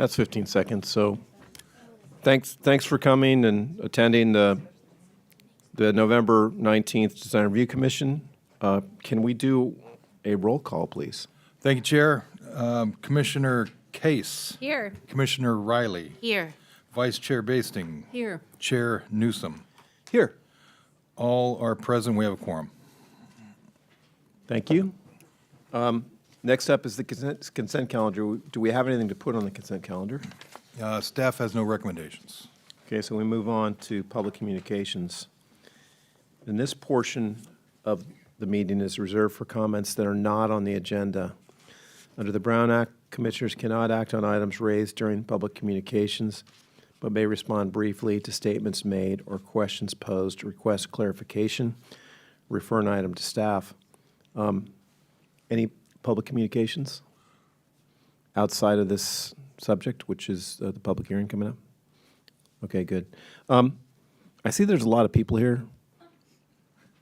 That's 15 seconds. So thanks for coming and attending the November 19th Design Review Commission. Can we do a roll call, please? Thank you, Chair. Commissioner Case. Here. Commissioner Riley. Here. Vice Chair Basting. Here. Chair Newsom. Here. All are present. We have a quorum. Thank you. Next up is the consent calendar. Do we have anything to put on the consent calendar? Staff has no recommendations. Okay, so we move on to public communications. And this portion of the meeting is reserved for comments that are not on the agenda. Under the Brown Act, commissioners cannot act on items raised during public communications, but may respond briefly to statements made or questions posed, request clarification, refer an item to staff. Any public communications outside of this subject, which is the public hearing coming up? Okay, good. I see there's a lot of people here.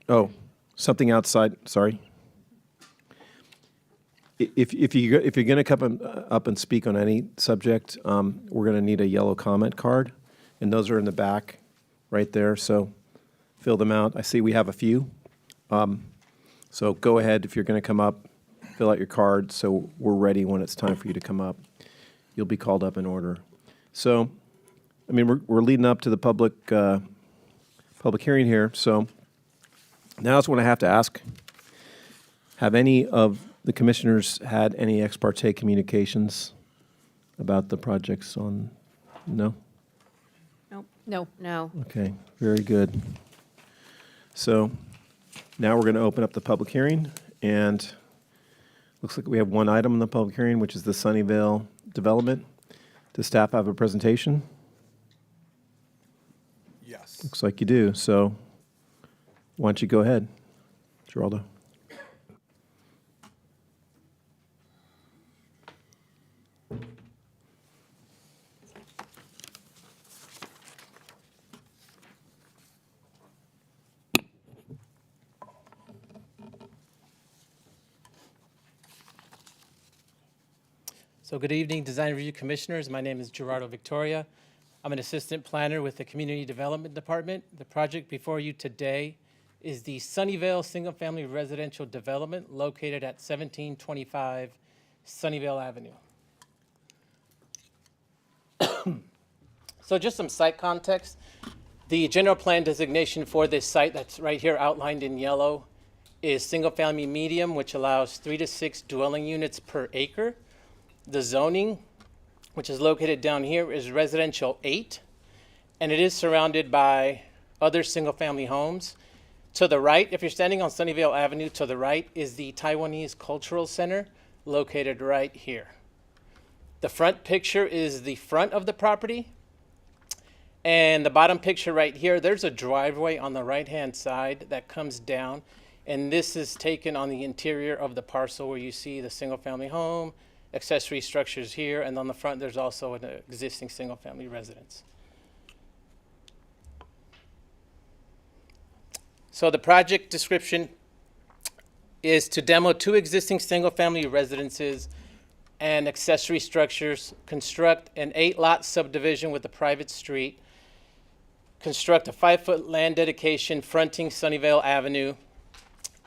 Oh, something outside, sorry. If you're going to come up and speak on any subject, we're going to need a yellow comment card, and those are in the back right there, so fill them out. I see we have a few. So go ahead, if you're going to come up, fill out your card so we're ready when it's time for you to come up. You'll be called up in order. So, I mean, we're leading up to the public hearing here, so now's when I have to ask, have any of the commissioners had any ex parte communications about the projects on? No? Nope. No. No. Okay, very good. So now we're going to open up the public hearing, and looks like we have one item in the public hearing, which is the Sunnyvale development. Does staff have a presentation? Yes. Looks like you do, so why don't you go ahead, Geraldo? So good evening, Design Review Commissioners. My name is Gerardo Victoria. I'm an assistant planner with the Community Development Department. The project before you today is the Sunnyvale Single-Family Residential Development located at 1725 Sunnyvale Avenue. So just some site context. The general plan designation for this site that's right here outlined in yellow is single-family medium, which allows 3 to 6 dwelling units per acre. The zoning, which is located down here, is residential 8, and it is surrounded by other single-family homes. To the right, if you're standing on Sunnyvale Avenue, to the right is the Taiwanese Cultural Center, located right here. The front picture is the front of the property, and the bottom picture right here, there's a driveway on the right-hand side that comes down, and this is taken on the interior of the parcel where you see the single-family home, accessory structures here, and on the front there's also an existing single-family residence. So the project description is to demo 2 existing single-family residences and accessory structures, construct an 8-lot subdivision with a private street, construct a 5-foot land dedication fronting Sunnyvale Avenue,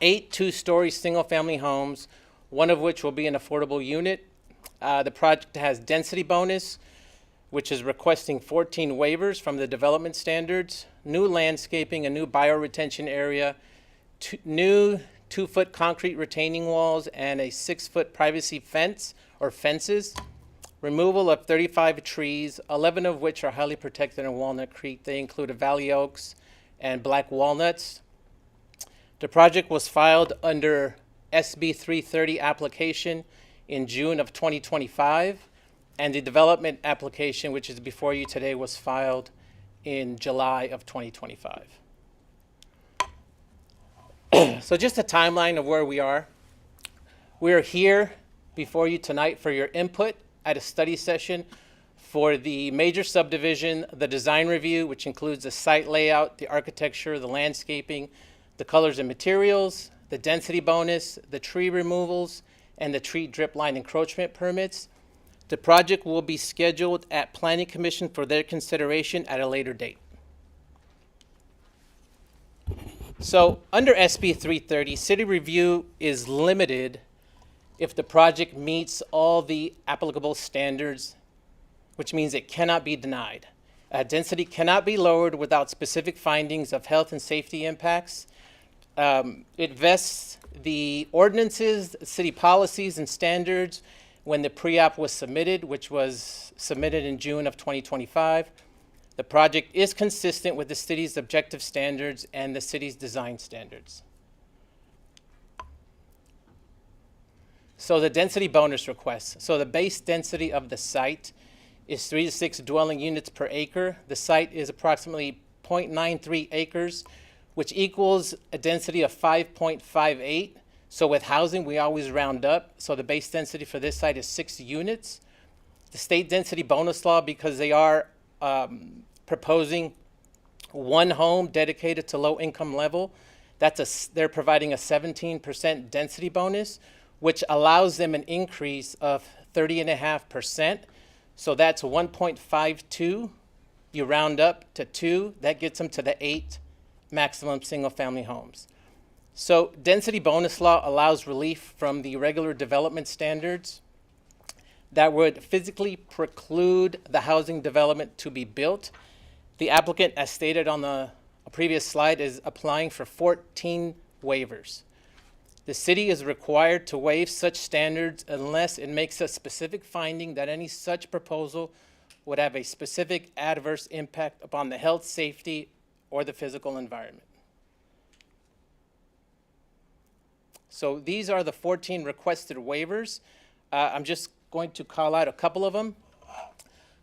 8 2-story single-family homes, one of which will be an affordable unit. The project has density bonus, which is requesting 14 waivers from the development standards, new landscaping, a new bioretention area, new 2-foot concrete retaining walls, and a 6-foot privacy fence or fences, removal of 35 trees, 11 of which are highly protected in Walnut Creek. They include valley oaks and black walnuts. The project was filed under SB 330 application in June of 2025, and the development application, which is before you today, was filed in July of 2025. So just a timeline of where we are. We are here before you tonight for your input at a study session for the major subdivision, the design review, which includes the site layout, the architecture, the landscaping, the colors and materials, the density bonus, the tree removals, and the tree drip line encroachment permits. The project will be scheduled at Planning Commission for their consideration at a later date. So under SB 330, city review is limited if the project meets all the applicable standards, which means it cannot be denied. Density cannot be lowered without specific findings of health and safety impacts. It vests the ordinances, city policies, and standards when the pre-app was submitted, which was submitted in June of 2025. The project is consistent with the city's objective standards and the city's design standards. So the density bonus request. So the base density of the site is 3 to 6 dwelling units per acre. The site is approximately 0.93 acres, which equals a density of 5.58. So with housing, we always round up. So the base density for this site is 6 units. The state density bonus law, because they are proposing one home dedicated to low income level, they're providing a 17% density bonus, which allows them an increase of 30.5%. So that's 1.52. You round up to 2. That gets them to the 8 maximum single-family homes. So density bonus law allows relief from the regular development standards that would physically preclude the housing development to be built. The applicant, as stated on the previous slide, is applying for 14 waivers. The city is required to waive such standards unless it makes a specific finding that any such proposal would have a specific adverse impact upon the health, safety, or the physical environment. So these are the 14 requested waivers. I'm just going to call out a couple of them.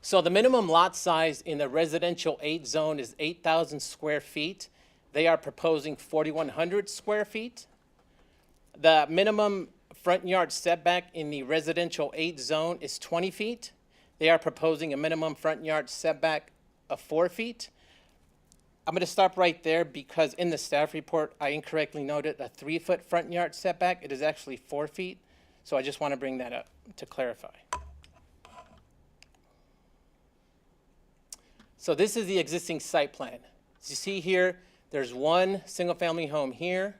So the minimum lot size in the residential 8 zone is 8,000 square feet. They are proposing 4,100 square feet. The minimum front yard setback in the residential 8 zone is 20 feet. They are proposing a minimum front yard setback of 4 feet. I'm going to stop right there because in the staff report, I incorrectly noted a 3-foot front yard setback. It is actually 4 feet. So I just want to bring that up to clarify. So this is the existing site plan. As you see here, there's one single-family home here.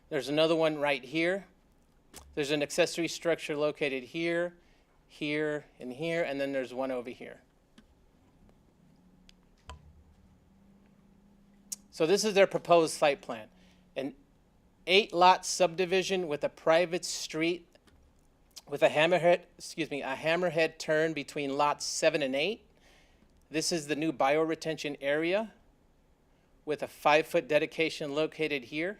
There's another one right here. There's an accessory structure located here, here, and here, and then there's one over here. So this is their proposed site plan. An 8-lot subdivision with a private street with a hammerhead turn between lots 7 and 8. This is the new bioretention area with a 5-foot dedication located here.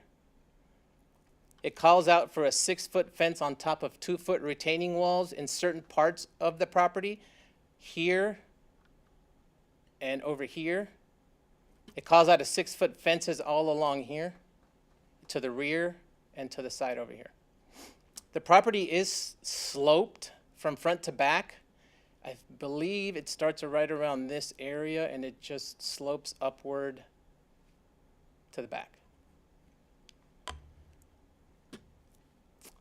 It calls out for a 6-foot fence on top of 2-foot retaining walls in certain parts of the property, here and over here. It calls out a 6-foot fences all along here, to the rear and to the side over here. The property is sloped from front to back. I believe it starts right around this area and it just slopes upward to the back.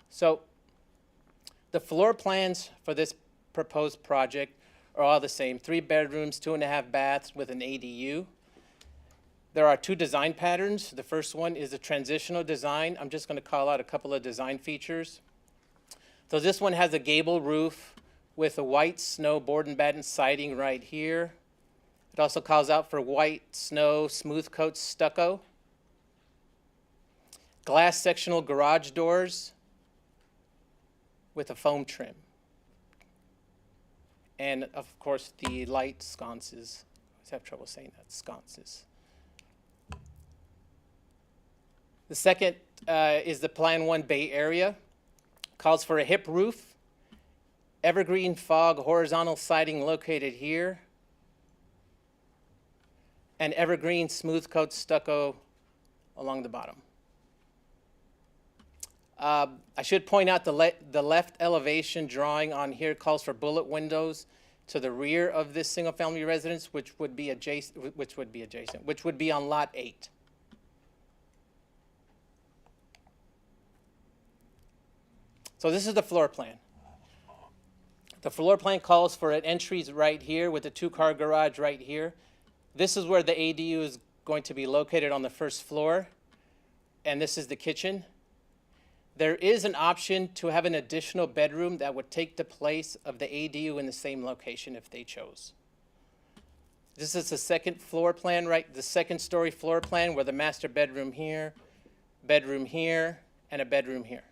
So the floor plans for this proposed project are all the same. 3 bedrooms, 2.5 baths with an ADU. There are 2 design patterns. The first one is a transitional design. I'm just going to call out a couple of design features. So this one has a gable roof with a white snow board and batten siding right here. It also calls out for white snow smooth coat stucco. Glass sectional garage doors with a foam trim. And of course the light sconces. I always have trouble saying that, sconces. The second is the Plan 1 Bay Area. Calls for a hip roof, evergreen fog horizontal siding located here, and evergreen smooth coat stucco along the bottom. I should point out the left elevation drawing on here calls for bullet windows to the rear of this single-family residence, which would be on lot 8. So this is the floor plan. The floor plan calls for an entries right here with a 2-car garage right here. This is where the ADU is going to be located on the first floor, and this is the kitchen. There is an option to have an additional bedroom that would take the place of the ADU in the same location if they chose. This is the second floor plan, right? The second story floor plan where the master bedroom here, and a bedroom here.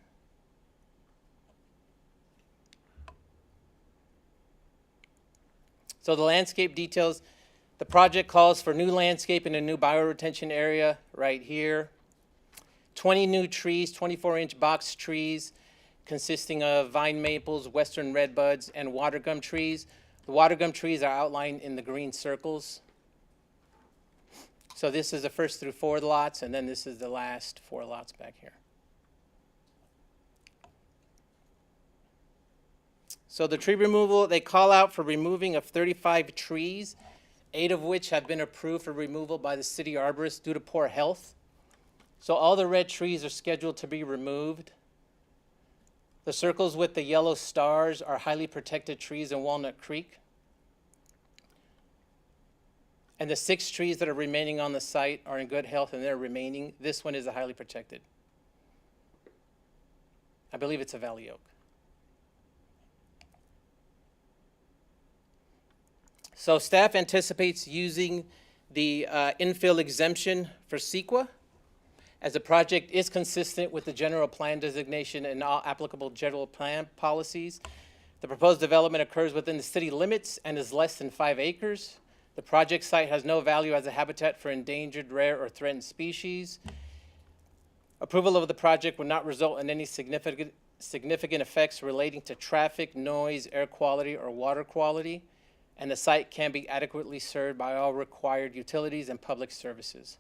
So the landscape details, the project calls for new landscape in a new bioretention area right here. 20 new trees, 24-inch box trees consisting of vine maples, western redbuds, and water gum trees. The water gum trees are outlined in the green circles. So this is the first through 4 lots, and then this is the last 4 lots back here. So the tree removal, they call out for removing of 35 trees, 8 of which have been approved for removal by the city arborist due to poor health. So all the red trees are scheduled to be removed. The circles with the yellow stars are highly protected trees in Walnut Creek. And the 6 trees that are remaining on the site are in good health and they're remaining. This one is a highly protected. I believe it's a valley oak. So staff anticipates using the infill exemption for CEQA, as the project is consistent with the general plan designation and all applicable general plan policies. The proposed development occurs within the city limits and is less than 5 acres. The project site has no value as a habitat for endangered, rare, or threatened species. Approval of the project would not result in any significant effects relating to traffic, noise, air quality, or water quality, and the site can be adequately served by all required utilities and public services.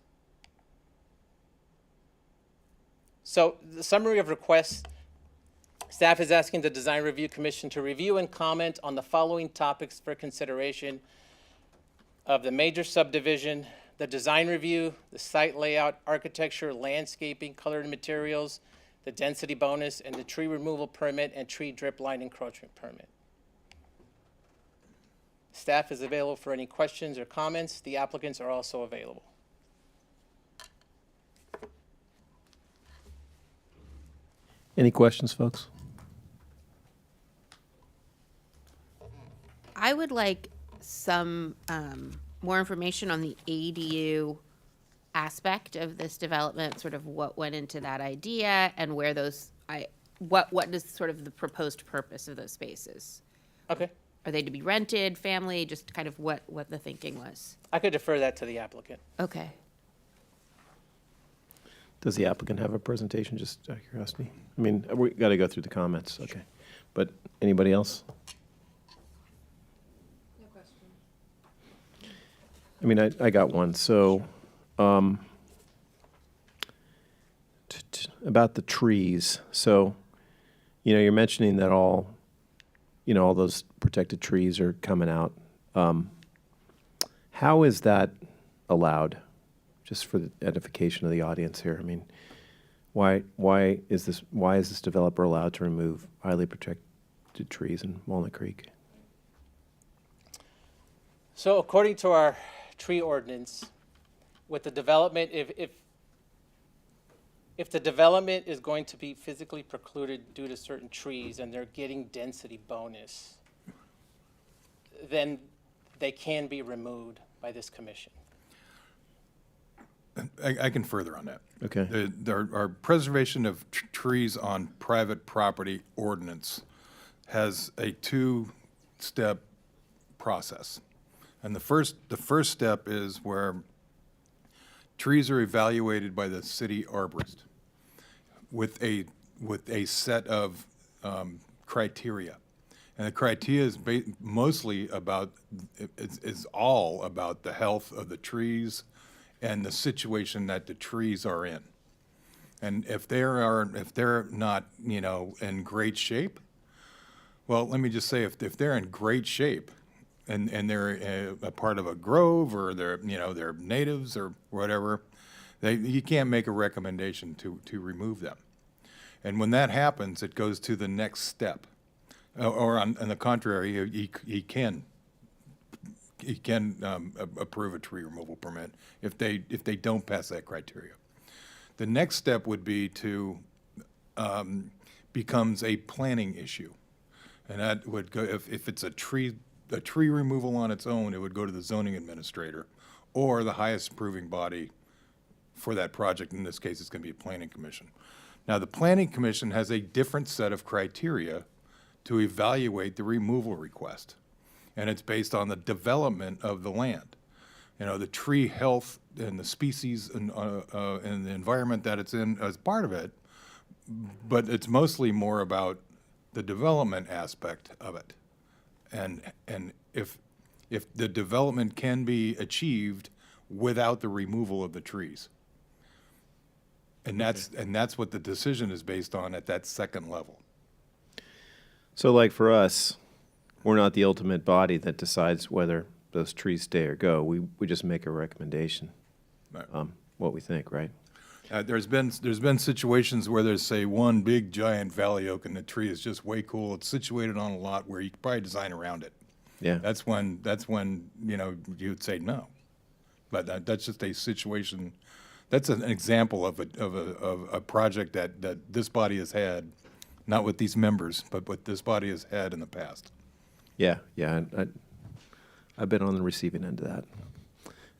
So the summary of requests, staff is asking the Design Review Commission to review and comment on the following topics for consideration of the major subdivision, the design review, the site layout, architecture, landscaping, colored materials, the density bonus, and the tree removal permit and tree drip line encroachment permit. Staff is available for any questions or comments. The applicants are also available. Any questions, folks? I would like some more information on the ADU aspect of this development, sort of what went into that idea and where those, what is sort of the proposed purpose of those spaces? Okay, Are they to be rented, family, just kind of what the thinking was? I could defer that to the applicant. Okay. Does the applicant have a presentation, just out of curiosity? I mean, we got to go through the comments, okay. But anybody else? No question. I mean, I got one. So, about the trees. So, you're mentioning that all those protected trees are coming out. How is that allowed? Just for the edification of the audience here. I mean, why is this developer allowed to remove highly protected trees in Walnut Creek? So according to our tree ordinance, with the development, if the development is going to be physically precluded due to certain trees and they're getting density bonus, then they can be removed by this commission. I can further on that. Okay. Our preservation of trees on private property ordinance has a 2-step process. And the first step is where trees are evaluated by the city arborist with a set of criteria. And the criteria is mostly about, is all about the health of the trees and the situation that the trees are in. And if they're not, in great shape, well, let me just say, if they're in great shape and they're a part of a grove or they're natives or whatever, you can't make a recommendation to remove them. And when that happens, it goes to the next step. Or on the contrary, he can approve a tree removal permit if they don't pass that criteria. The next step would be to, becomes a planning issue. And that would go, if it's a tree removal on its own, it would go to the zoning administrator or the highest approving body for that project. In this case, it's going to be a planning commission. Now, the planning commission has a different set of criteria to evaluate the removal request. And it's based on the development of the land. You know, the tree health and the species and the environment that it's in as part of it, but it's mostly more about the development aspect of it. And if the development can be achieved without the removal of the trees. And that's what the decision is based on at that second level. So like for us, we're not the ultimate body that decides whether those trees stay or go. We just make a recommendation, Right. what we think, right? There's been situations where there's, say, one big giant valley oak and the tree is just way cool. It's situated on a lot where you could probably design around it. Yeah. That's when you know, you would say no. But that's just a situation. That's an example of a project that this body has had, not with these members, but what this body has had in the past. Yeah, yeah. I've been on the receiving end of that,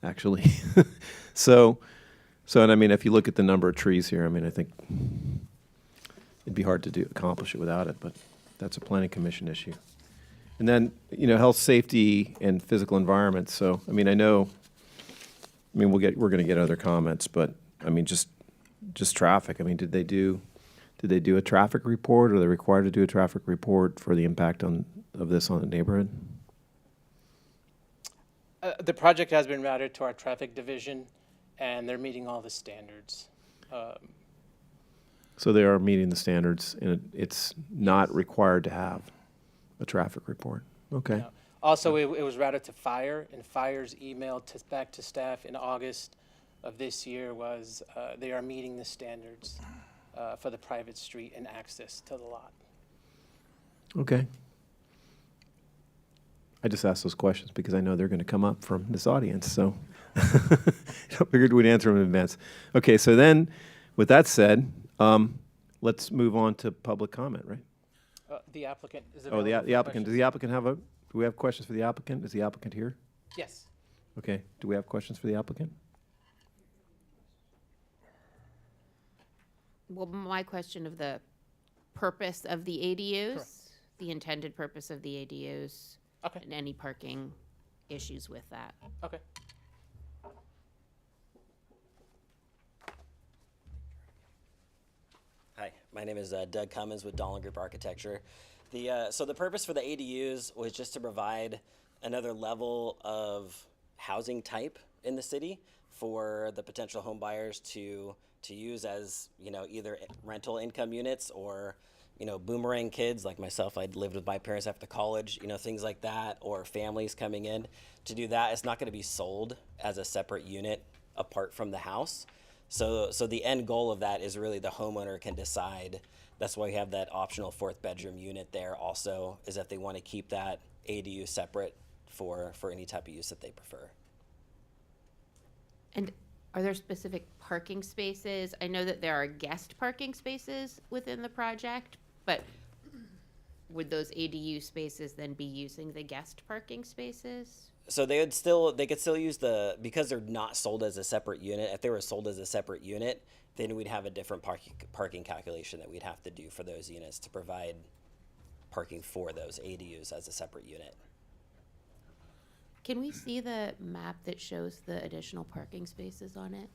actually. And I mean, if you look at the number of trees here, I mean, I think it'd be hard to accomplish it without it, but that's a planning commission issue. And then, you know, health, safety, and physical environment. So, I mean, we're going to get other comments, but I mean, just traffic. I mean, did they do a traffic report? Are they required to do a traffic report for the impact of this on the neighborhood? The project has been routed to our traffic division, and they're meeting all the standards. So they are meeting the standards, and it's not required to have a traffic report. Okay. Also, it was routed to fire, and fire's email back to staff in August of this year was they are meeting the standards for the private street and access to the lot. Okay. I just asked those questions because I know they're going to come up from this audience, so I figured we'd answer them in advance. Okay, so then, with that said, let's move on to public comment, right? The applicant is Oh, available. the applicant. Does the applicant do we have questions for the applicant? Is the applicant here? Yes. Okay, do we have questions for the applicant? Well, my question of the purpose of the ADUs, the intended purpose of the ADUs, Okay. and any parking issues with that. Okay. Hi, my name is Doug Cummins with Dahlin Group Architecture. So the purpose for the ADUs was just to provide another level of housing type in the city for the potential home buyers to use as, you know, either rental income units or, you know, boomerang kids like myself. I'd lived with my parents after college, you know, things like that, or families coming in. To do that, it's not going to be sold as a separate unit apart from the house. So the end goal of that is really the homeowner can decide. That's why we have that optional fourth bedroom unit there also, is that they want to keep that ADU separate for any type of use that they prefer. And are there specific parking spaces? I know that there are guest parking spaces within the project, but would those ADU spaces then be using the guest parking spaces? So they could still use because they're not sold as a separate unit. If they were sold as a separate unit, then we'd have a different parking calculation that we'd have to do for those units to provide parking for those ADUs as a separate unit. Can we see the map that shows the additional parking spaces on it?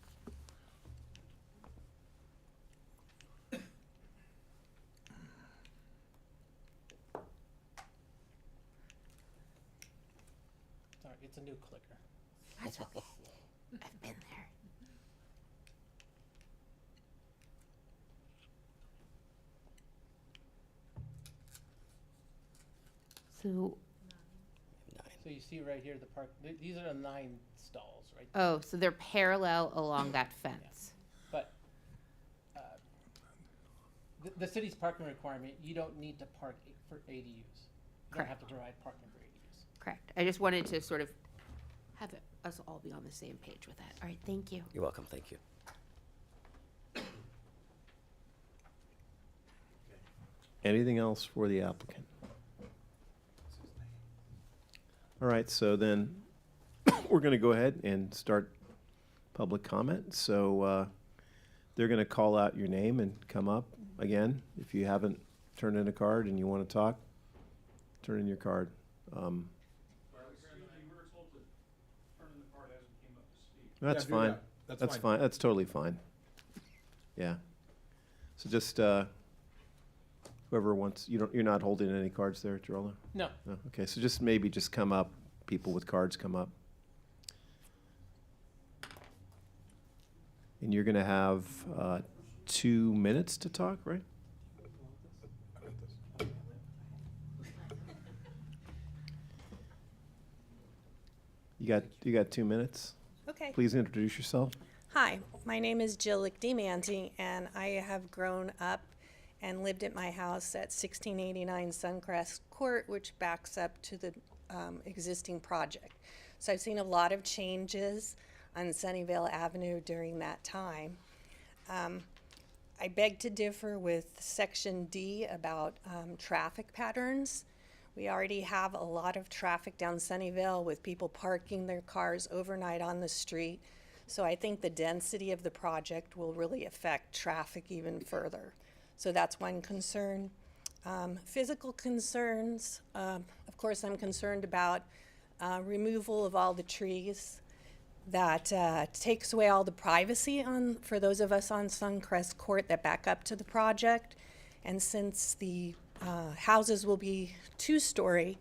Sorry, it's a new clicker. That's okay. I've been there. So, So you see right here, these are the 9 stalls, right? oh, so they're parallel along that fence. But the city's parking requirement, you don't need to park for ADUs. You don't have to provide parking for ADUs. Correct. I just wanted to sort of have us all be on the same page with that. All right, thank you. You're welcome. Thank you. Anything else for the applicant? All right, so then we're going to go ahead and start public comment. So they're going to call out your name and come up again. If you haven't turned in a card and you want to talk, turn in your card. That's Yeah, do fine. that. That's That's fine. fine. That's totally fine. Yeah. So just whoever wants. You're not holding any cards there, Geraldo? No. No. Okay. So just maybe just come up. People with cards come up. And you're going to have 2 minutes to talk, right? You got 2 minutes. Okay. Please introduce yourself. Hi, my name is Jill Lickdemanzi, and I have grown up and lived at my house at 1689 Suncrest Court, which backs up to the existing project. So I've seen a lot of changes on Sunnyvale Avenue during that time. I beg to differ with Section D about traffic patterns. We already have a lot of traffic down Sunnyvale with people parking their cars overnight on the street. So I think the density of the project will really affect traffic even further. So that's one concern. Physical concerns, of course, I'm concerned about removal of all the trees. That takes away all the privacy for those of us on Suncrest Court that back up to the project. And since the houses will be 2-story,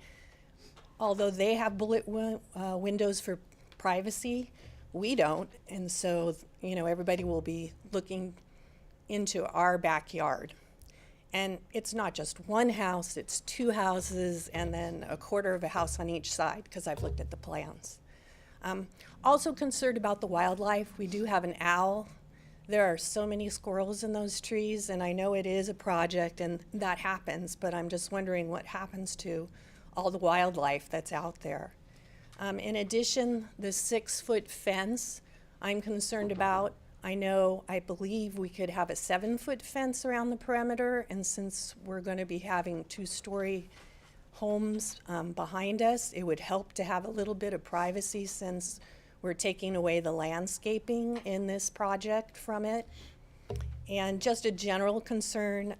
although they have bullet windows for privacy, we don't. And so, everybody will be looking into our backyard. And it's not just one house, it's 2 houses and then a quarter of a house on each side, because I've looked at the plans. Also concerned about the wildlife. We do have an owl. There are so many squirrels in those trees, and I know it is a project and that happens, but I'm just wondering what happens to all the wildlife that's out there. In addition, the 6-foot fence I'm concerned about. I believe we could have a 7-foot fence around the perimeter, and since we're going to be having 2-story homes behind us, it would help to have a little bit of privacy since we're taking away the landscaping in this project from it. And just a general concern,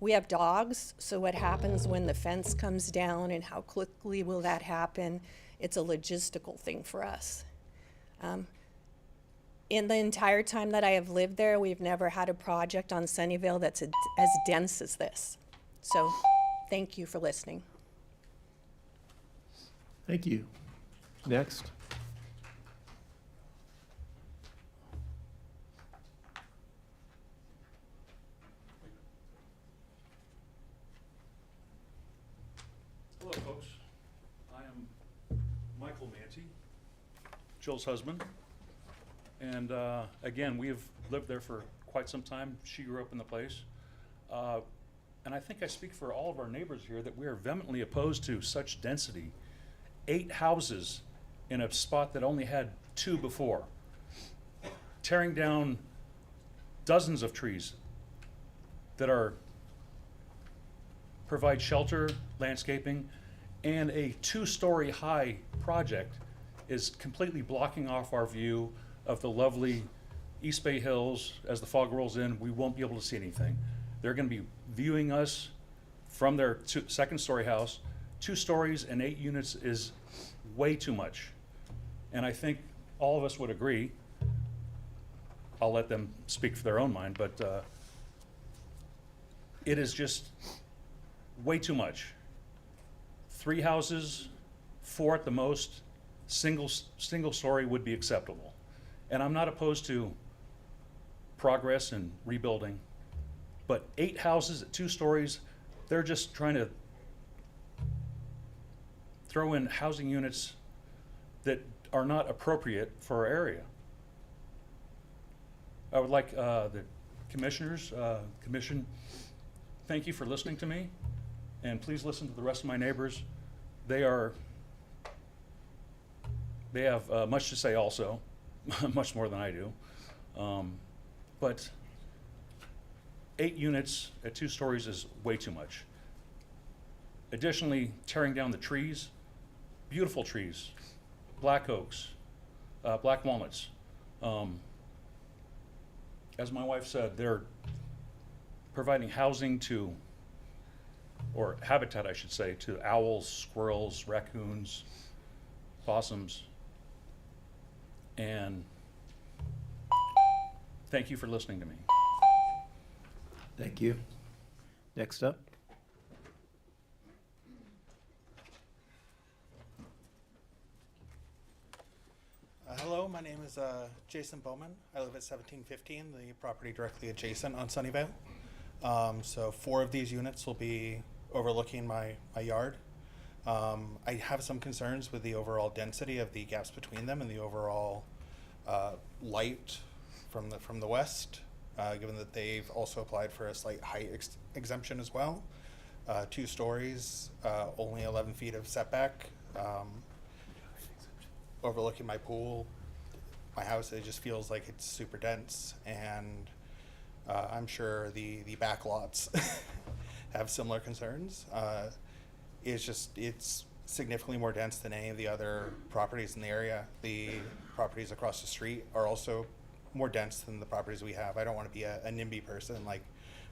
we have dogs, so what happens when the fence comes down and how quickly will that happen? It's a logistical thing for us. In the entire time that I have lived there, we've never had a project on Sunnyvale that's as dense as this. So thank you for listening. Thank you. Next. Hello, folks. I am Michael Manti, Jill's husband. And again, we have lived there for quite some time. She grew up in the place. And I think I speak for all of our neighbors here that we are vehemently opposed to such density. 8 houses in a spot that only had 2 before. Tearing down dozens of trees that provide shelter, landscaping, and a 2-story high project is completely blocking off our view of the lovely East Bay Hills. As the fog rolls in, we won't be able to see anything. They're going to be viewing us from their 2nd-story house. 2 stories and 8 units is way too much. And I think all of us would agree. I'll let them speak for their own mind, but it is just way too much. 3 houses, 4 at the most, single story would be acceptable. And I'm not opposed to progress and rebuilding, but 8 houses at 2 stories, they're just trying to throw in housing units that are not appropriate for our area. I would like the commission thank you for listening to me, and please listen to the rest of my neighbors. They have much to say also, much more than I do. But 8 units at 2 stories is way too much. Additionally, tearing down the trees, beautiful trees, black oaks, black walnuts. As my wife said, they're providing housing to, or habitat, I should say, to owls, squirrels, raccoons, possums. And thank you for listening to me. Thank you. Next up. Hello, my name is Jason Bowman. I live at 1715, the property directly adjacent on Sunnyvale. So 4 of these units will be overlooking my yard. I have some concerns with the overall density of the gaps between them and the overall light from the west, given that they've also applied for a slight height exemption as well. 2 stories, only 11 feet of setback. Overlooking my pool, my house, it just feels like it's super dense, and I'm sure the back lots have similar concerns. It's significantly more dense than any of the other properties in the area. The properties across the street are also more dense than the properties we have. I don't want to be a NIMBY person. Like,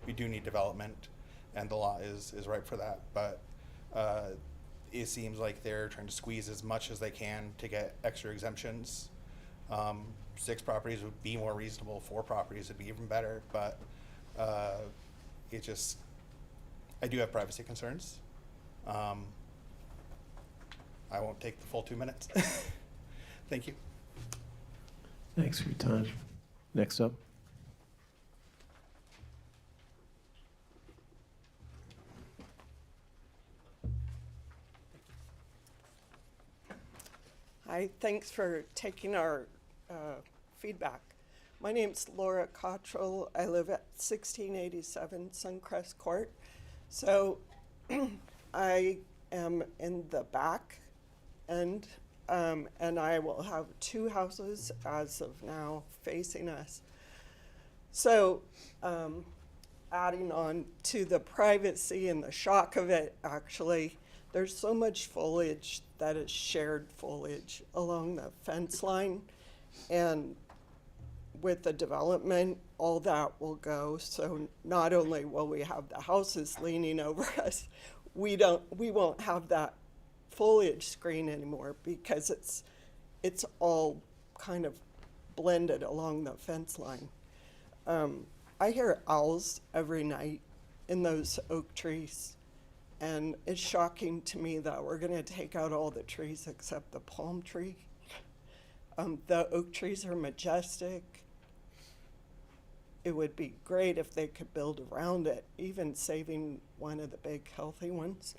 we do need development, and the lot is ripe for that. But it seems like they're trying to squeeze as much as they can to get extra exemptions. 6 properties would be more reasonable. 4 properties would be even better. But I do have privacy concerns. I won't take the full 2 minutes. Thank you. Thanks for your time. Next up. Hi, thanks for taking our feedback. My name's Laura Cottrell. I live at 1687 Suncrest Court. So I am in the back end, and I will have 2 houses as of now facing us. So adding on to the privacy and the shock of it, actually, there's so much foliage that is shared foliage along the fence line, and with the development, all that will go. So not only will we have the houses leaning over us, we won't have that foliage screen anymore, because it's all kind of blended along the fence line. I hear owls every night in those oak trees. And it's shocking to me that we're going to take out all the trees except the palm tree. The oak trees are majestic. It would be great if they could build around it, even saving one of the big healthy ones.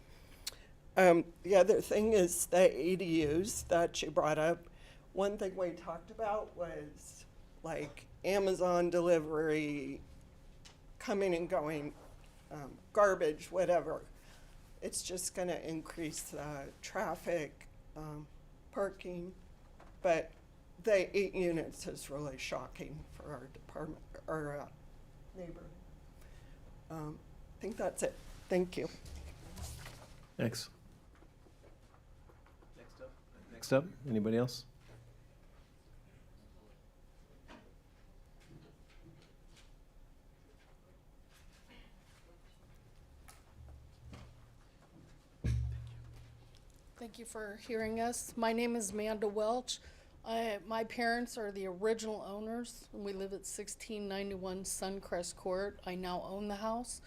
The other thing is the ADUs that you brought up. One thing we talked about was like Amazon delivery, coming and going, garbage, whatever. It's just going to increase traffic, parking, but the 8 units is really shocking for our department, our neighbor. I think that's it. Thank you. Thanks. Next up, anybody else? Thank you for hearing us. My name is Amanda Welch. My parents are the original owners. We live at 1691 Suncrest Court. I now own the house.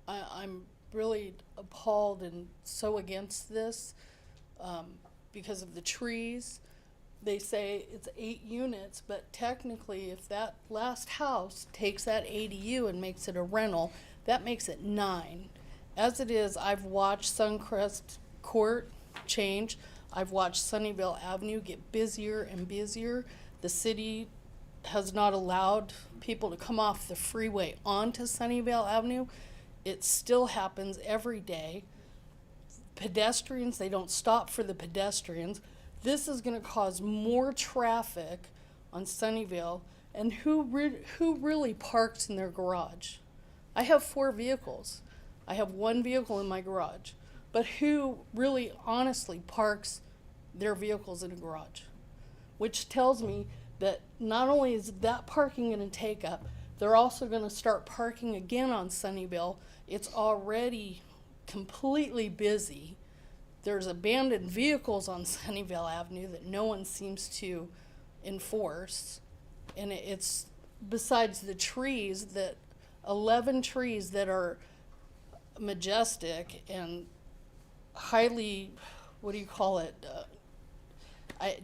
I'm really appalled and so against this because of the trees. They say it's 8 units, but technically if that last house takes that ADU and makes it a rental, that makes it 9. As it is, I've watched Suncrest Court change. I've watched Sunnyvale Avenue get busier and busier. The city has not allowed people to come off the freeway onto Sunnyvale Avenue. It still happens every day. Pedestrians, they don't stop for the pedestrians. This is going to cause more traffic on Sunnyvale. And who really parks in their garage? I have 4 vehicles. I have 1 vehicle in my garage. But who really honestly parks their vehicles in a garage? Which tells me that not only is that parking going to take up, they're also going to start parking again on Sunnyvale. It's already completely busy. There's abandoned vehicles on Sunnyvale Avenue that no one seems to enforce. And it's besides the trees, that 11 trees that are majestic and highly, what do you call it?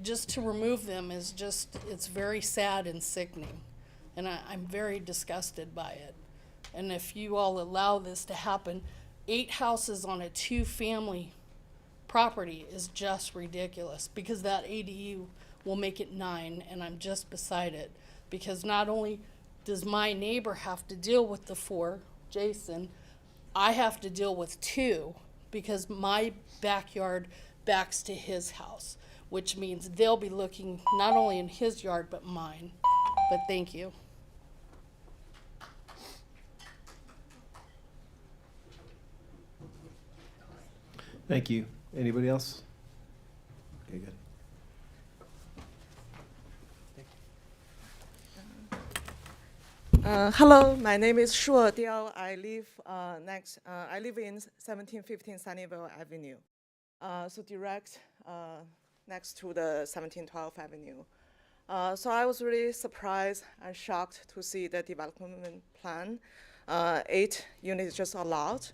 Just to remove them is just, it's very sad and sickening. And I'm very disgusted by it. And if you all allow this to happen, 8 houses on a 2-family property is just ridiculous, because that ADU will make it 9, and I'm just beside it. Because not only does my neighbor have to deal with the 4, Jason, I have to deal with 2, because my backyard backs to his house, which means they'll be looking not only in his yard, but mine. But thank you. Thank you. Anybody else? Okay, good. Hello, my name is Shuo Diao. I live in 1715 Sunnyvale Avenue, so direct next to the 1712 Avenue. So I was really surprised and shocked to see the development plan. 8 units just allowed.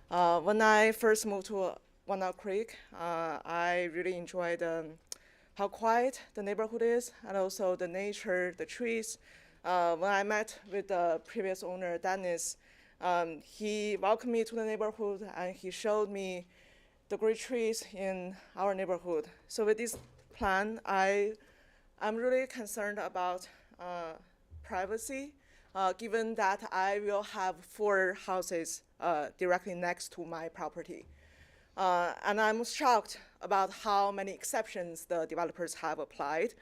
When I first moved to Walnut Creek, I really enjoyed how quiet the neighborhood is, and also the nature, the trees. When I met with the previous owner, Dennis, he welcomed me to the neighborhood, and he showed me the great trees in our neighborhood. So with this plan, I'm really concerned about privacy, given that I will have 4 houses directly next to my property. And I'm shocked about how many exceptions the developers have applied,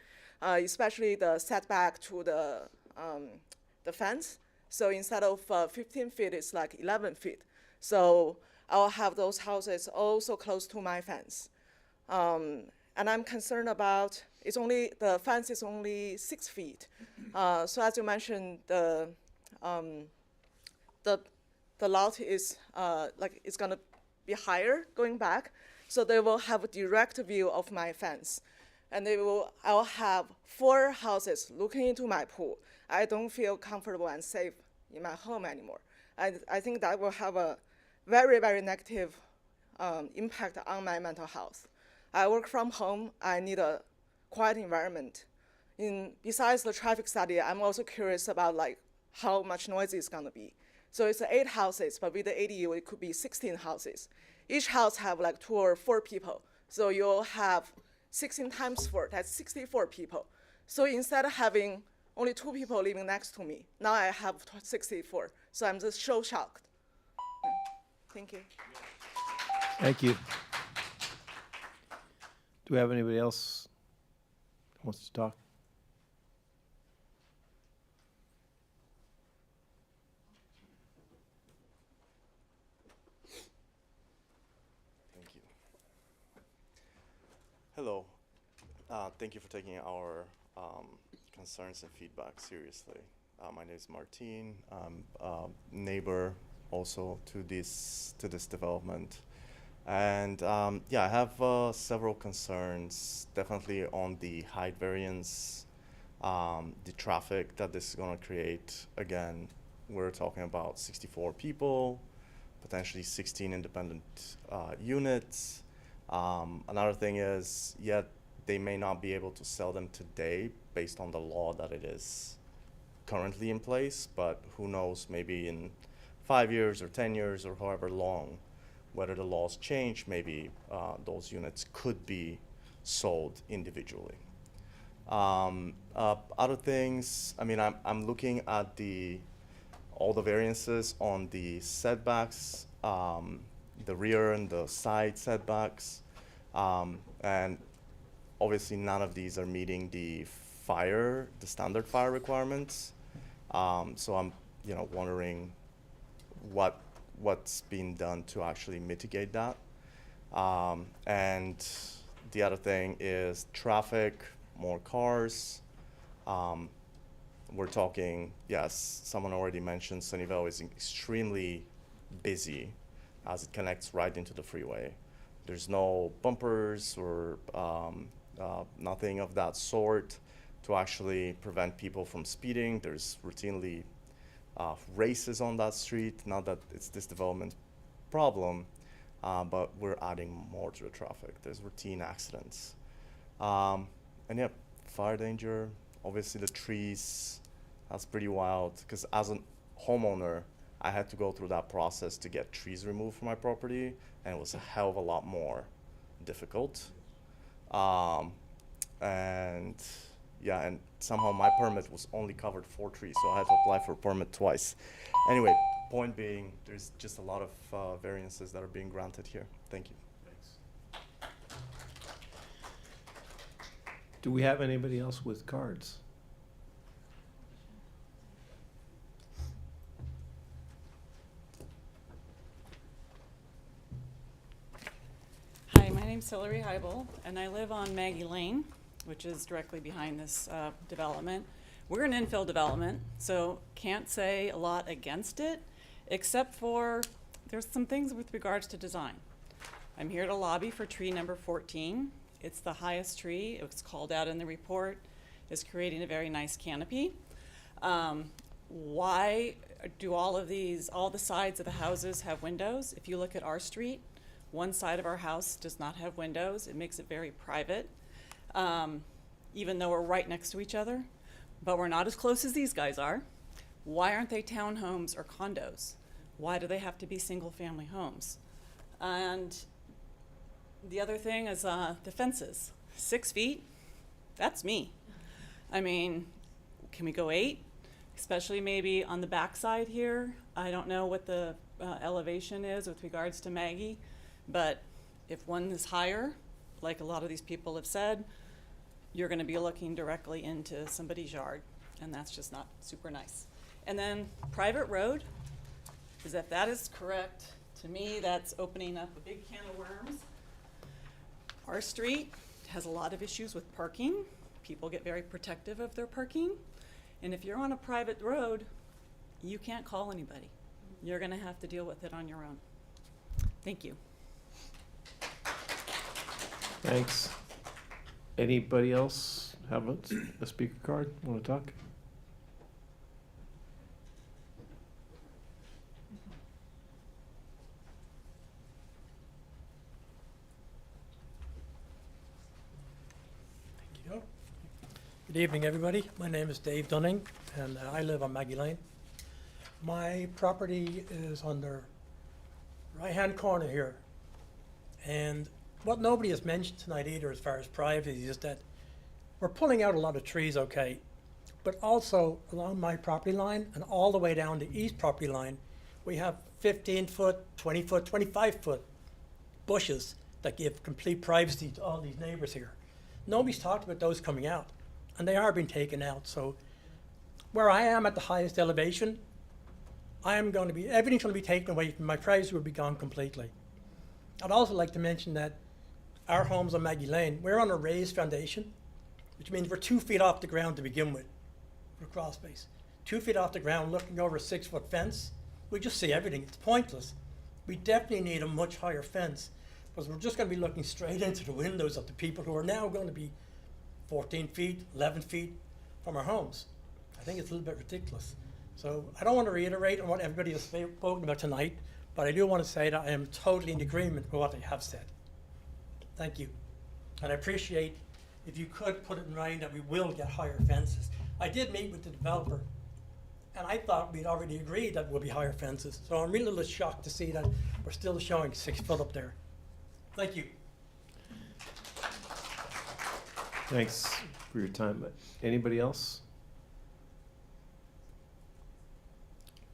especially the setback to the fence. So instead of 15 feet, it's like 11 feet. So I'll have those houses also close to my fence. And I'm concerned about, the fence is only 6 feet. So as you mentioned, the lot is it's gonna be higher going back. So they will have a direct view of my fence. And I'll have 4 houses looking into my pool. I don't feel comfortable and safe in my home anymore. I think that will have a very, very negative impact on my mental health. I work from home. I need a quiet environment. Besides the traffic study, I'm also curious about how much noise it's gonna be. So it's 8 houses, but with the ADU, it could be 16 houses. Each house have 2 or 4 people. So you'll have 16 times 4, that's 64 people. So instead of having only 2 people living next to me, now I have 64. So I'm just so shocked. Thank you. Thank you. Do we have anybody else who wants to talk? Thank you. Hello. Thank you for taking our concerns and feedback seriously. My name is Martin. I'm a neighbor also to this development. And yeah, I have several concerns, definitely on the height variance, the traffic that this is going to create. Again, we're talking about 64 people, potentially 16 independent units. Another thing is, yet they may not be able to sell them today based on the law that it is currently in place, but who knows, maybe in 5 years or 10 years or however long, whether the laws change, maybe those units could be sold individually. Other things, I mean, I'm looking at all the variances on the setbacks, the rear and the side setbacks, and obviously none of these are meeting the standard fire requirements. So I'm, wondering what's being done to actually mitigate that. And the other thing is traffic, more cars. We're talking, yes, someone already mentioned Sunnyvale is extremely busy as it connects right into the freeway. There's no bumpers or nothing of that sort to actually prevent people from speeding. There's routinely races on that street. Not that it's this development problem, but we're adding more to the traffic. There's routine accidents. And yeah, fire danger. Obviously the trees, that's pretty wild, because as a homeowner, I had to go through that process to get trees removed from my property, and it was a hell of a lot more difficult. And yeah, and somehow my permit was only covered 4 trees, so I had to apply for a permit twice. Anyway, point being, there's just a lot of variances that are being granted here. Thank you. Do we have anybody else with cards? Hi, my name's Hillary Heibel, and I live on Maggie Lane, which is directly behind this development. We're an infill development, so can't say a lot against it, except for there's some things with regards to design. I'm here to lobby for tree number 14. It's the highest tree. It was called out in the report. It's creating a very nice canopy. Why do all the sides of the houses have windows? If you look at our street, one side of our house does not have windows. It makes it very private, even though we're right next to each other, but we're not as close as these guys are. Why aren't they townhomes or condos? Why do they have to be single-family homes? And the other thing is the fences. 6 feet, that's me. I mean, can we go 8? Especially maybe on the backside here. I don't know what the elevation is with regards to Maggie, but if one is higher, like a lot of these people have said, you're gonna be looking directly into somebody's yard, and that's just not super nice. And then private road, because if that is correct, to me, that's opening up a big can of worms. Our street has a lot of issues with parking. People get very protective of their parking. And if you're on a private road, you can't call anybody. You're gonna have to deal with it on your own. Thank you. Thanks. Anybody else have a speaker card, want to talk? Good evening, everybody. My name is Dave Dunning, and I live on Maggie Lane. My property is on the right-hand corner here. And what nobody has mentioned tonight either as far as privacy is that we're pulling out a lot of trees, okay, but also along my property line and all the way down the east property line, we have 15-foot, 20-foot, 25-foot bushes that give complete privacy to all these neighbors here. Nobody's talked about those coming out, and they are being taken out. So where I am at the highest elevation, everything's going to be taken away from my privacy will be gone completely. I'd also like to mention that our homes on Maggie Lane, we're on a raised foundation, which means we're 2 feet off the ground to begin with for crawl space. 2 feet off the ground looking over a 6-foot fence, we just see everything. It's pointless. We definitely need a much higher fence because we're just going to be looking straight into the windows of the people who are now going to be 14 feet, 11 feet from our homes. I think it's a little bit ridiculous. So I don't want to reiterate on what everybody has spoken about tonight, but I do want to say that I am totally in agreement with what they have said. Thank you. And I appreciate if you could put it in writing that we will get higher fences. I did meet with the developer, and I thought we'd already agreed that we'll be higher fences. So I'm really a little shocked to see that we're still showing 6 foot up there. Thank you. Thanks for your time. Anybody else?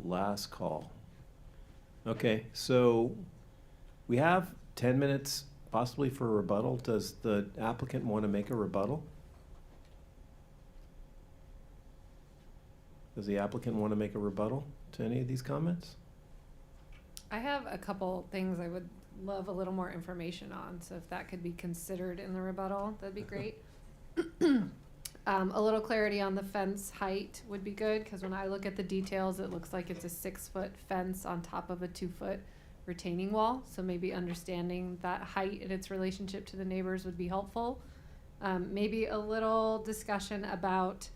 last call. Okay, so we have 10 minutes possibly for a rebuttal. Does the applicant want to make a rebuttal? Does the applicant want to make a rebuttal to any of these comments? I have a couple things I would love a little more information on, so if that could be considered in the rebuttal, that'd be great. A little clarity on the fence height would be good, because when I look at the details, it looks like it's a 6-foot fence on top of a 2-foot retaining wall, so maybe understanding that height and its relationship to the neighbors would be helpful. Maybe a little discussion about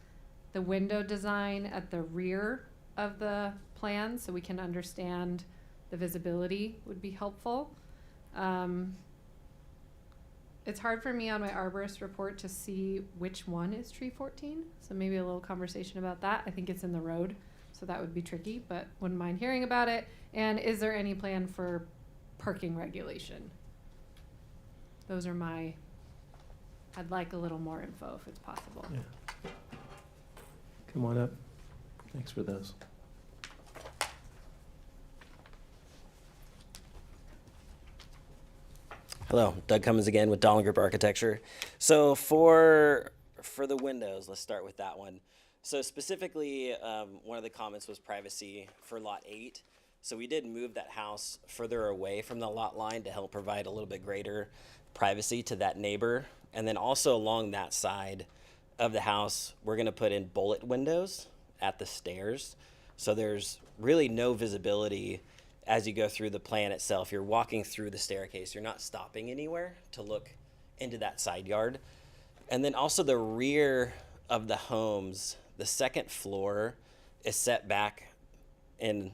the window design at the rear of the plan, so we can understand the visibility would be helpful. It's hard for me on my arborist report to see which one is tree 14, so maybe a little conversation about that. I think it's in the road, so that would be tricky, but wouldn't mind hearing about it. And is there any plan for parking regulation? Those are I'd like a little more info if it's possible. Yeah. Come on up. Thanks for those. Hello, Doug Cummins again with Donald Group Architecture. So for the windows, let's start with that one. So specifically, one of the comments was privacy for lot 8. So we did move that house further away from the lot line to help provide a little bit greater privacy to that neighbor. And then also along that side of the house, we're gonna put in bullet windows at the stairs. So there's really no visibility as you go through the plan itself. You're walking through the staircase. You're not stopping anywhere to look into that side yard. And then also the rear of the homes, the second floor is set back in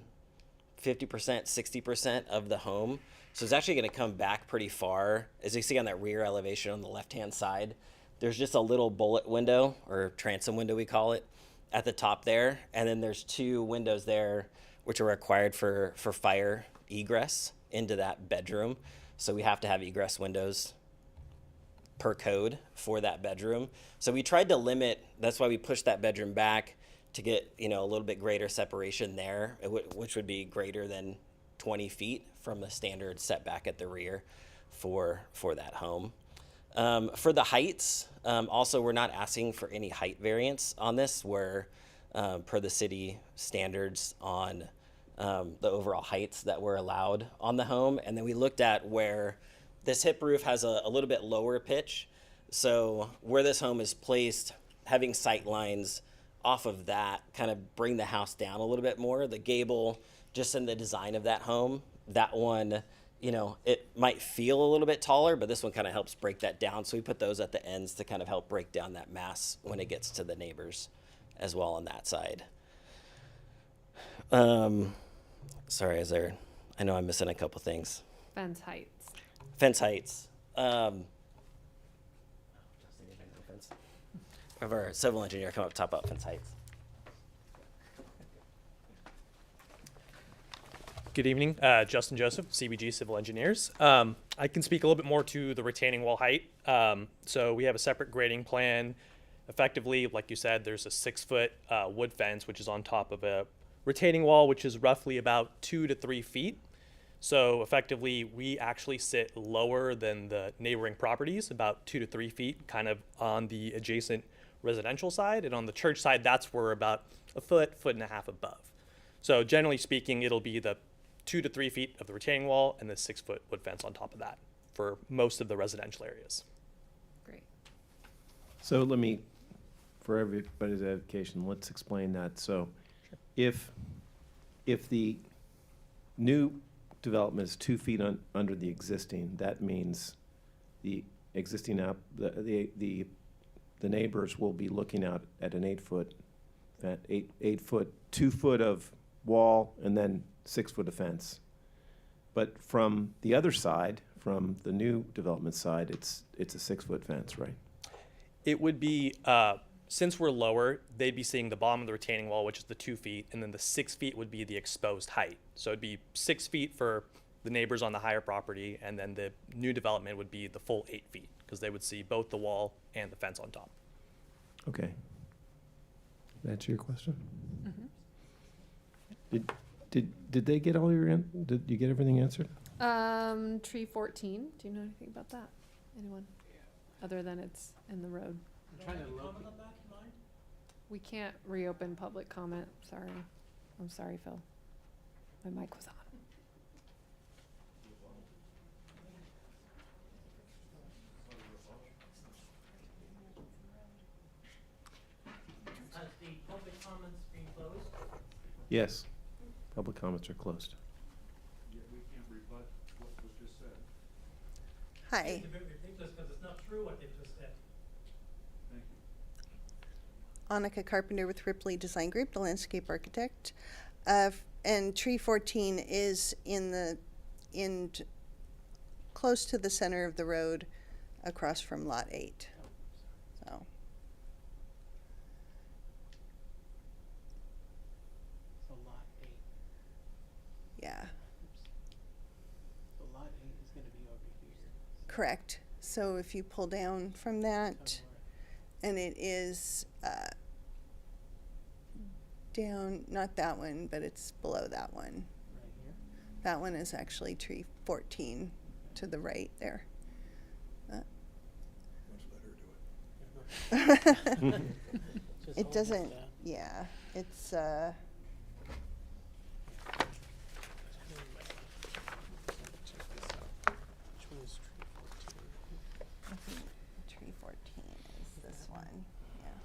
50%, 60% of the home. So it's actually gonna come back pretty far. As you see on that rear elevation on the left-hand side, there's just a little bullet window, or transom window we call it, at the top there. And then there's 2 windows there which are required for fire egress into that bedroom. So we have to have egress windows per code for that bedroom. So we tried to limit, that's why we pushed that bedroom back to get, a little bit greater separation there, which would be greater than 20 feet from the standard setback at the rear for that home. For the heights, also we're not asking for any height variance on this, where per the city standards on the overall heights that were allowed on the home. And then we looked at where this hip roof has a little bit lower pitch. So where this home is placed, having sight lines off of that kind of bring the house down a little bit more. The gable, just in the design of that home, that one, it might feel a little bit taller, but this one kind of helps break that down. So we put those at the ends to kind of help break down that mass when it gets to the neighbors as well on that side. Sorry, I know I'm missing a couple things. Fence heights. Fence heights. Have our civil engineer come up, top up fence heights. Good evening, Justin Joseph, CBG Civil Engineers. I can speak a little bit more to the retaining wall height. So we have a separate grading plan. Effectively, like you said, there's a 6-foot wood fence, which is on top of a retaining wall, which is roughly about 2 to 3 feet. So effectively, we actually sit lower than the neighboring properties, about 2 to 3 feet, kind of on the adjacent residential side. And on the church side, that's where about a foot and a half above. So generally speaking, it'll be the 2 to 3 feet of the retaining wall and the 6-foot wood fence on top of that for most of the residential areas. Great. So for everybody's education, let's explain that. So if the new development is 2 feet under the existing, that means the existing the neighbors will be looking out at an 8-foot, 2 foot of wall and then 6 foot of fence. But from the other side, from the new development side, it's a 6-foot fence, right? It would be, since we're lower, they'd be seeing the bottom of the retaining wall, which is the 2 feet, and then the 6 feet would be the exposed height. So it'd be 6 feet for the neighbors on the higher property, and then the new development would be the full 8 feet, because they would see both the wall and the fence on top. Okay. That answer your question? Did they get all your, did you get everything answered? Tree 14, do you know anything about that? Anyone? Other than it's in the road. We can't reopen public comment, sorry. I'm sorry, Phil. My mic was on. Has the public comments been closed? Yes, public comments are closed. Yet we can't rebut what was just said. Hi. It's a bit ridiculous because it's not true what they just said. Thank you. Annika Carpenter with Ripley Design Group, the landscape architect. And tree 14 is close to the center of the road across from lot 8. So. So lot 8. Yeah, So lot 8 is gonna be over here. correct. So if you pull down from that, and it is down, not that one, but it's below that one. Right here. That one is actually tree 14 to the right there. Just It hold this doesn't, down. yeah, it's, Which one is tree 14? I think tree 14 is this one, yeah.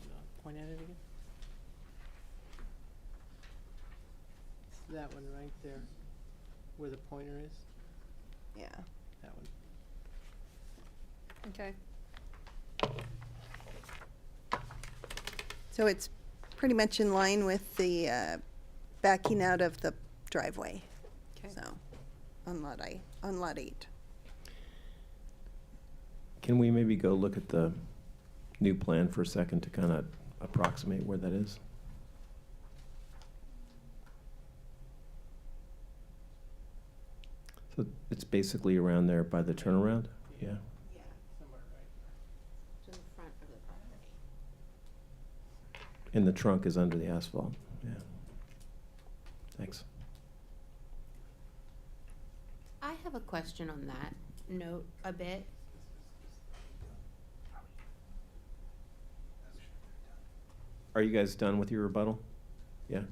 Hold on, point at it again. It's that one right there, where the pointer is, Yeah. that one. Okay. So it's pretty much in line with the backing out of the driveway. Okay. So, on lot 8. Can we maybe go look at the new plan for a second to kind of approximate where that is? So it's basically around there by the turnaround? Yeah. Yeah. Somewhere right there. To the front of the property. And the trunk is under the asphalt, yeah. Thanks. I have a question on that note a bit. Are you guys done with your rebuttal? Yeah?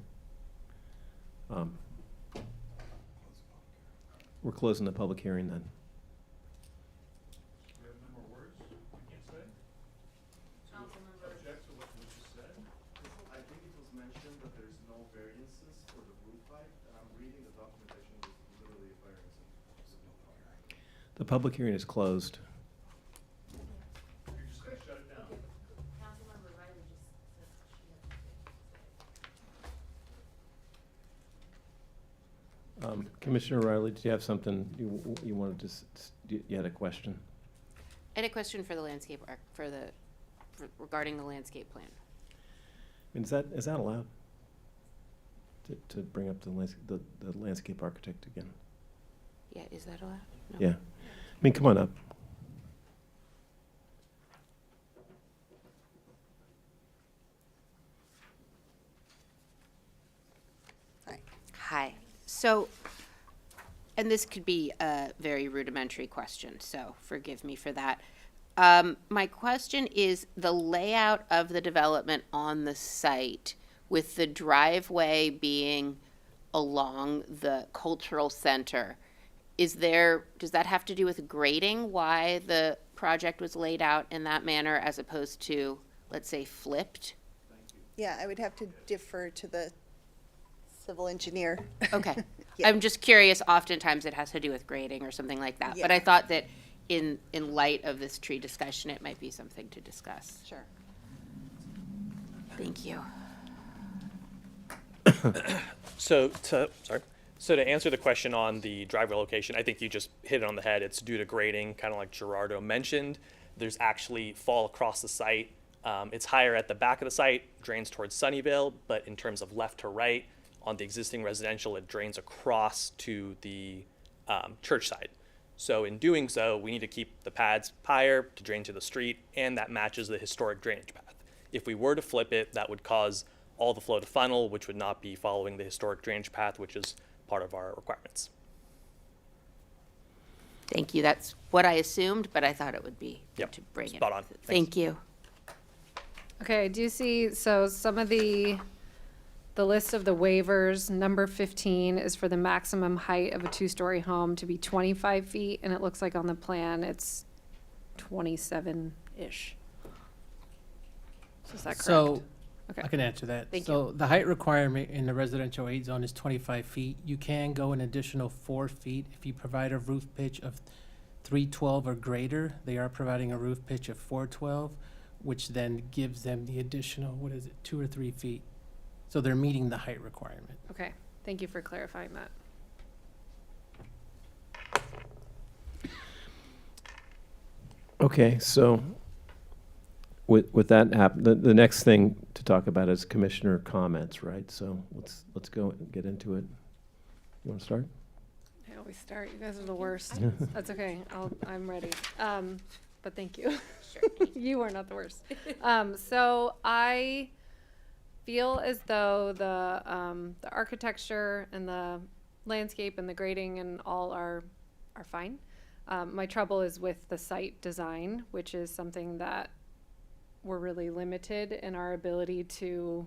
We're closing the public hearing then. We have no more words we can't say? Object to what was just said? I think it was mentioned that there's no variances for the roof height, and I'm reading the documentation with literally a variance. The public hearing is closed. You're just gonna shut it down. Commissioner Riley, did you have something you wanted to, you had a question? I had a question for the landscape regarding the landscape plan. I mean, is that allowed? To bring up the landscape architect again? Yeah, is that allowed? No. Yeah. I mean, come on up. Hi. So, and this could be a very rudimentary question, so forgive me for that. My question is the layout of the development on the site with the driveway being along the cultural center. Does that have to do with grading, why the project was laid out in that manner as opposed to, let's say, flipped? Yeah, I would have to defer to the civil engineer. Okay. Yeah. I'm just curious, oftentimes it has to do with grading or something like that. But I Yeah. thought that in light of this tree discussion, it might be something to discuss. Sure. Thank you. So to answer the question on the driveway location, I think you just hit it on the head. It's due to grading, kind of like Gerardo mentioned. There's actually fall across the site. It's higher at the back of the site, drains towards Sunnyvale, but in terms of left to right, on the existing residential, it drains across to the church side. So in doing so, we need to keep the pads higher to drain to the street, and that matches the historic drainage path. If we were to flip it, that would cause all the flow to funnel, which would not be following the historic drainage path, which is part of our requirements. Thank you. That's what I assumed, but I thought it would be good Yep, to bring it. spot on. Thank you. Okay, do you see, so some of the list of the waivers, number 15 is for the maximum height of a two-story home to be 25 feet, and it looks like on the plan it's 27-ish. So is that correct? So, Okay. I can answer that. Thank So the height requirement in the residential 8 zone is 25 feet. You can go an additional 4 feet if you provide a roof pitch of 312 or greater. They are providing a roof pitch of 412, which then gives them the additional, 2 or 3 feet. So they're meeting the height requirement. Okay, thank you for clarifying that. Okay, so with that the next thing to talk about is commissioner comments, right? So let's go and get into it. You want to start? I always start. You guys are the worst. That's okay. I'm ready. But thank you. You are not the worst. So I feel as though the architecture and the landscape and the grading and all are fine. My trouble is with the site design, which is something that we're really limited in our ability to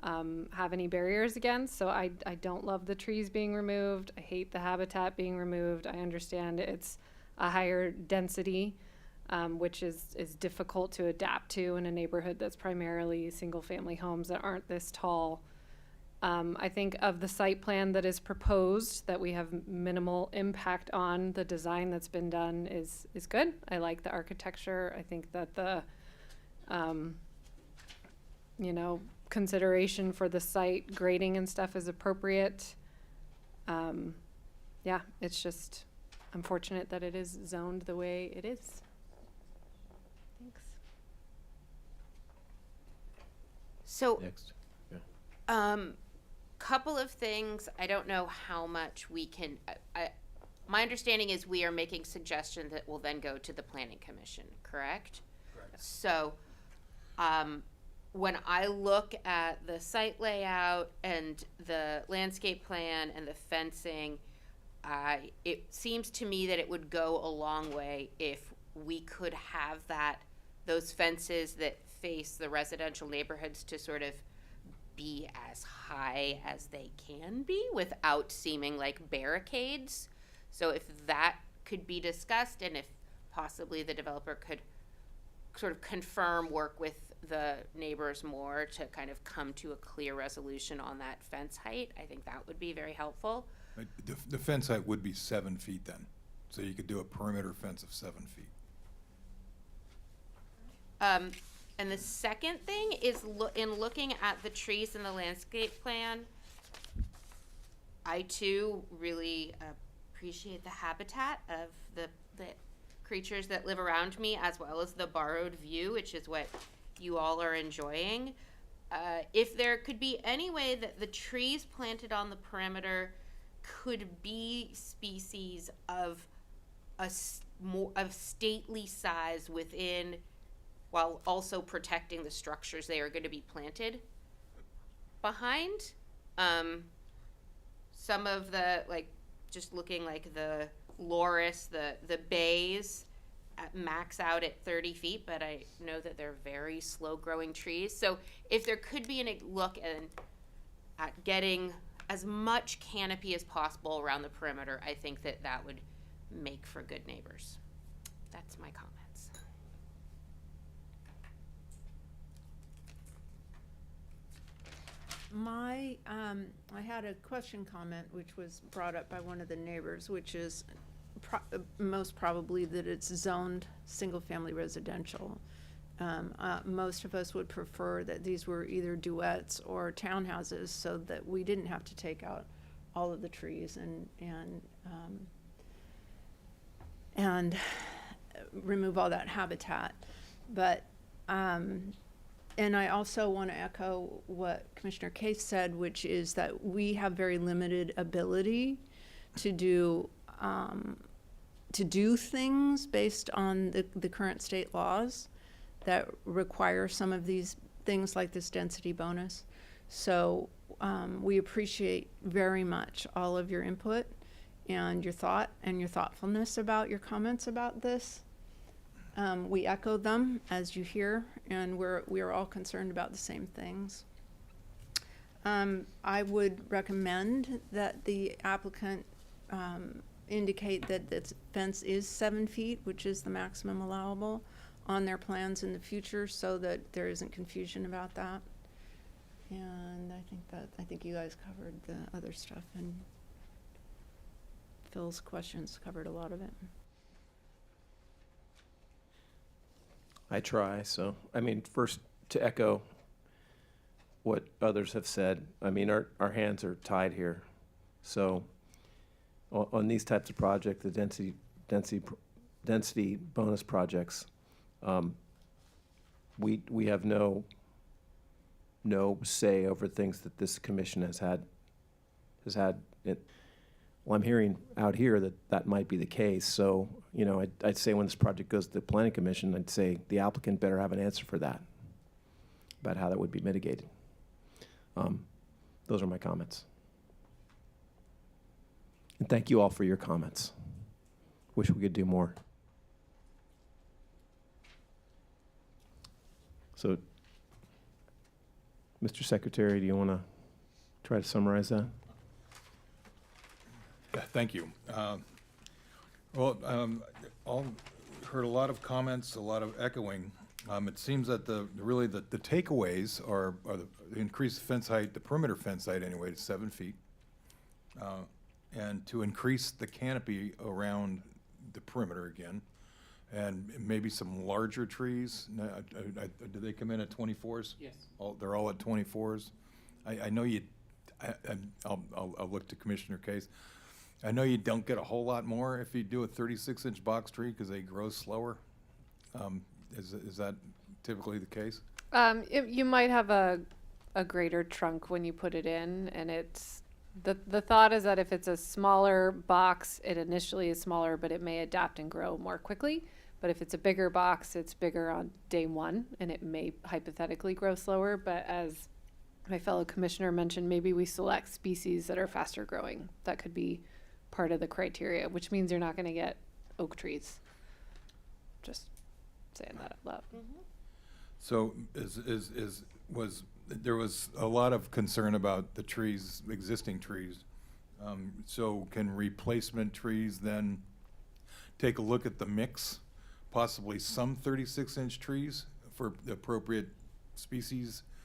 have any barriers against. So I don't love the trees being removed. I hate the habitat being removed. I understand it's a higher density, which is difficult to adapt to in a neighborhood that's primarily single-family homes that aren't this tall. I think of the site plan that is proposed, that we have minimal impact on, the design that's been done is good. I like the architecture. I think that the consideration for the site grading and stuff is appropriate. Yeah, it's just unfortunate that it is zoned the way it is. Thanks. So, Next. couple of things. I don't know how much we can, my understanding is we are making suggestions that will then go to the planning commission, correct? Correct. So, when I look at the site layout and the landscape plan and the fencing, it seems to me that it would go a long way if we could have those fences that face the residential neighborhoods to sort of be as high as they can be without seeming like barricades. So if that could be discussed, and if possibly the developer could sort of confirm, work with the neighbors more to kind of come to a clear resolution on that fence height, I think that would be very helpful. But the fence height would be 7 feet then, so you could do a perimeter fence of 7 feet. And the second thing is in looking at the trees in the landscape plan, I too really appreciate the habitat of the creatures that live around me, as well as the borrowed view, which is what you all are enjoying. If there could be any way that the trees planted on the perimeter could be species of stately size within, while also protecting the structures they are going to be planted behind. Some of the, just looking like the Loris, the bays max out at 30 feet, but I know that they're very slow growing trees. So if there could be a look at getting as much canopy as possible around the perimeter, I think that would make for good neighbors. That's my comments. I had a comment which was brought up by one of the neighbors, which is most probably that it's zoned single-family residential. Most of us would prefer that these were either duets or townhouses, so that we didn't have to take out all of the trees and remove all that habitat. But and I also want to echo what Commissioner Case said, which is that we have very limited ability to do things based on the current state laws that require some of these things like this density bonus. So we appreciate very much all of your input and your thought and your thoughtfulness about your comments about this. We echo them as you hear, and we are all concerned about the same things. I would recommend that the applicant indicate that this fence is 7 feet, which is the maximum allowable, on their plans in the future, so that there isn't confusion about that. And I think you guys covered the other stuff, and Phil's questions covered a lot of it. I try, so, I mean, first, to echo what others have said, I mean, our hands are tied here. So, on these types of projects, the density bonus projects, we have no say over things that this commission has had it. Well, I'm hearing out here that might be the case. So, you know, I'd say when this project goes to the planning commission, I'd say the applicant better have an answer for that, about how that would be mitigated. Those are my comments. And thank you all for your comments. Wish we could do more. So, Mr. Secretary, do you want to try to summarize that? Yeah, thank you. All heard a lot of comments, a lot of echoing. It seems that the takeaways are the increased fence height, the perimeter fence height anyway, to 7 feet, and to increase the canopy around the perimeter again, and maybe some larger trees. Do they come in at 24s? Yes. They're all at 24s. I know you. I'll look to Commissioner Case. I know you don't get a whole lot more if you do a 36-inch box tree because they grow slower. Is that typically the case? You might have a greater trunk when you put it in, and it's the thought is that if it's a smaller box, it initially is smaller, but it may adapt and grow more quickly. But if it's a bigger box, it's bigger on day one, and it may hypothetically grow slower. But as my fellow commissioner mentioned, maybe we select species that are faster growing. That could be part of the criteria, which means you're not going to get oak trees. Just saying that out loud. So there was a lot of concern about the trees, existing trees. So can replacement trees then take a look at the mix, possibly some 36-inch trees for the appropriate species